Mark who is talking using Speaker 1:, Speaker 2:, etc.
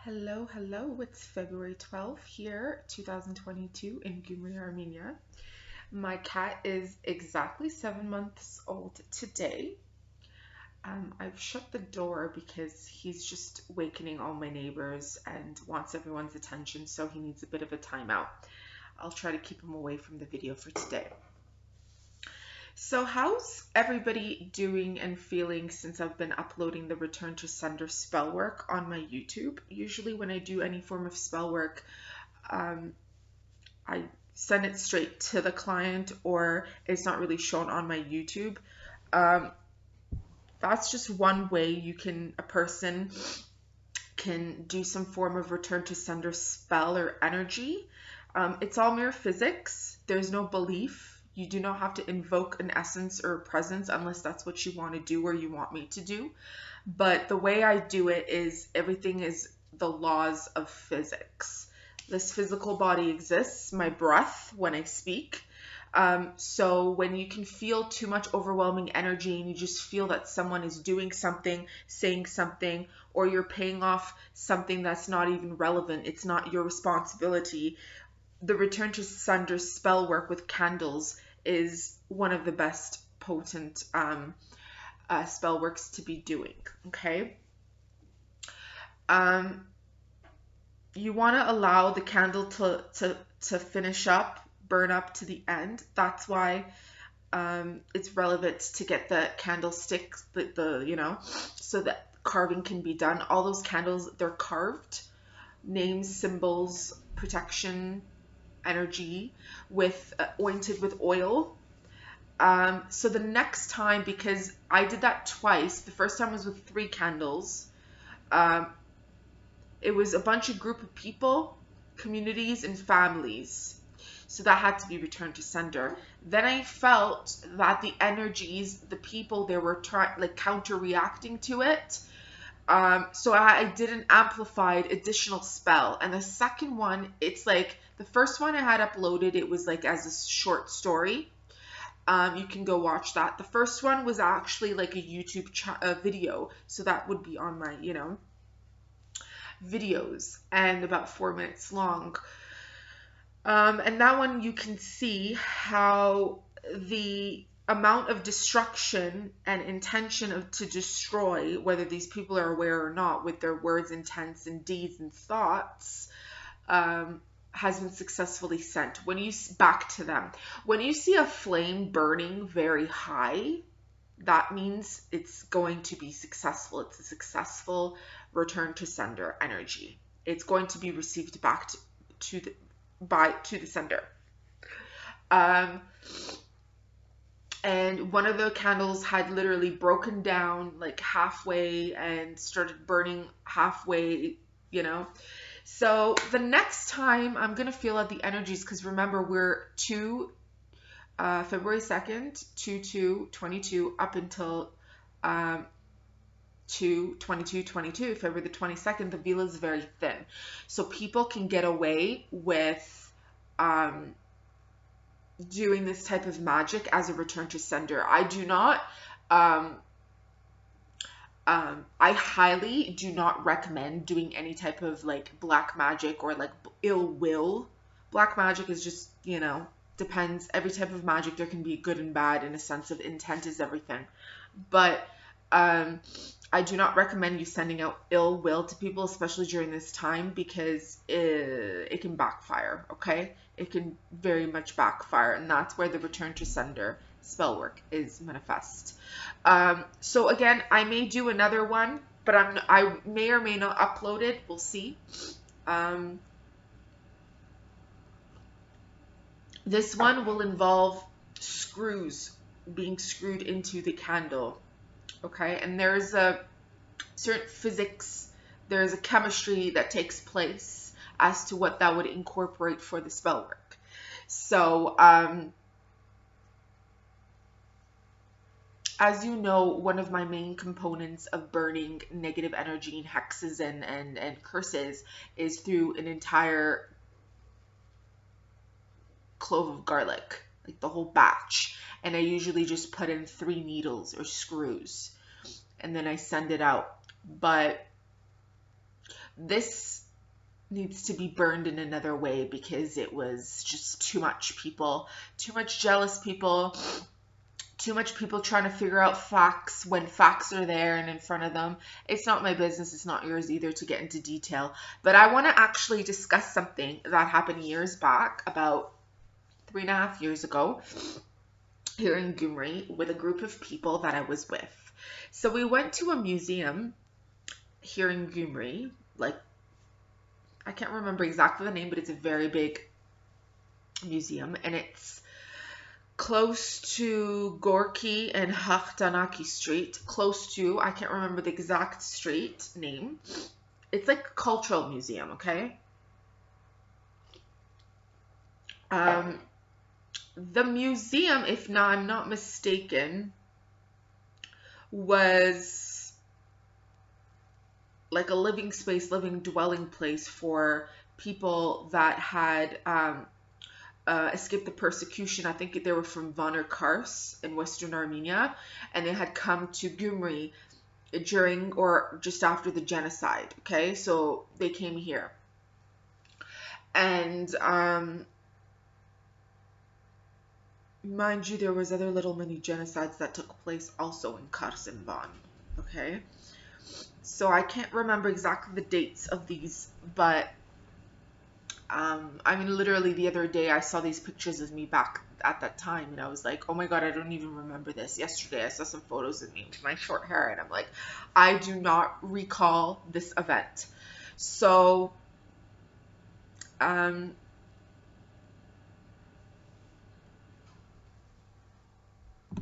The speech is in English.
Speaker 1: Hello, it's February 12th here, 2022 in Gümrük, Armenia. My cat is exactly 7 months old today. I've shut the door because he's just wakening all my neighbors and wants everyone's attention, so he needs a bit of a timeout. I'll try to keep him away from the video for today. So how's everybody doing and feeling since I've been uploading the Return to Sender spell work on my YouTube? Usually when I do any form of spell work, I send it straight to the client or it's not really shown on my YouTube. Um, that's just one way a person can do some form of Return to Sender spell or energy. It's all mere physics. There's no belief. You do not have to invoke an essence or a presence unless that's what you want to do or you want me to do. But the way I do it is everything is the laws of physics. This physical body exists, my breath when I speak. So when you can feel too much overwhelming energy and you just feel that someone is doing something, saying something, or you're paying off something that's not even relevant, it's not your responsibility, the Return to Sender spell work with candles is one of the best potent spell works to be doing. Okay. You want to allow the candle to finish up, burn up to the end. That's why it's relevant to get the candlestick, so that carving can be done. All those candles, they're carved, names, symbols, protection, energy, with ointed with oil. So the next time, because I did that twice, the first time was with 3 candles. It was a bunch of group of people, communities, and families. So that had to be returned to sender. Then I felt that the energies, the people, they were counter-reacting to it. So I did an amplified additional spell. And the second one, it's like the first one I had uploaded, it was like as a short story. You can go watch that. The first one was actually like a YouTube video. So that would be on my, videos and about 4 minutes long. And that one you can see how the amount of destruction and intention to destroy, whether these people are aware or not, with their words, intents, and deeds and thoughts, has been successfully sent. Back to them. When you see a flame burning very high, that means it's going to be successful. It's a successful return to sender energy. It's going to be received back to the sender. And one of the candles had literally broken down like halfway and started burning halfway, So the next time I'm going to feel out the energies, because remember, we're February 2nd, 2/2/22 up until 2/22/22, February the 22nd, the veil is very thin. So people can get away with doing this type of magic as a return to sender. I do not, I highly do not recommend doing any type of like black magic or like ill will. Black magic is just, depends. Every type of magic, there can be good and bad in a sense of intent is everything. But I do not recommend you sending out ill will to people, especially during this time, because it can backfire, okay? It can very much backfire, and that's where the return to sender spell work is manifest. So again, I may do another one, but I may or may not upload it. We'll see. This one will involve screws being screwed into the candle. Okay, and there's a certain physics, there's a chemistry that takes place as to what that would incorporate for the spell work. So, as you know, one of my main components of burning negative energy and hexes and curses is through an entire clove of garlic, like the whole batch. And I usually just put in 3 needles or screws and then I send it out. But this needs to be burned in another way because it was just too much people, too much jealous people, too much people trying to figure out facts when facts are there and in front of them. It's not my business, it's not yours either to get into detail. But I want to actually discuss something that happened years back, about 3.5 years ago, here in Gyumri with a group of people that I was with. So we went to a museum here in Gyumri, like, I can't remember exactly the name, but it's a very big museum, and it's close to Gorky and Hakhtanaki Street. Close to, I can't remember the exact street name. It's like a cultural museum, okay? The museum, if not, I'm not mistaken, was like a living space, living dwelling place for people that had escaped the persecution. I think they were from Van or Kars in Western Armenia, and they had come to Gyumri during or just after the genocide. Okay, so they came here, and mind you, there was other little mini genocides that took place also in Kars and Van. Okay, so I can't remember exactly the dates of these, but I mean, literally the other day I saw these pictures of me back at that time, and I was like, oh my god, I don't even remember this. Yesterday I saw some photos of me with my short hair, and I'm like, I do not recall this event. So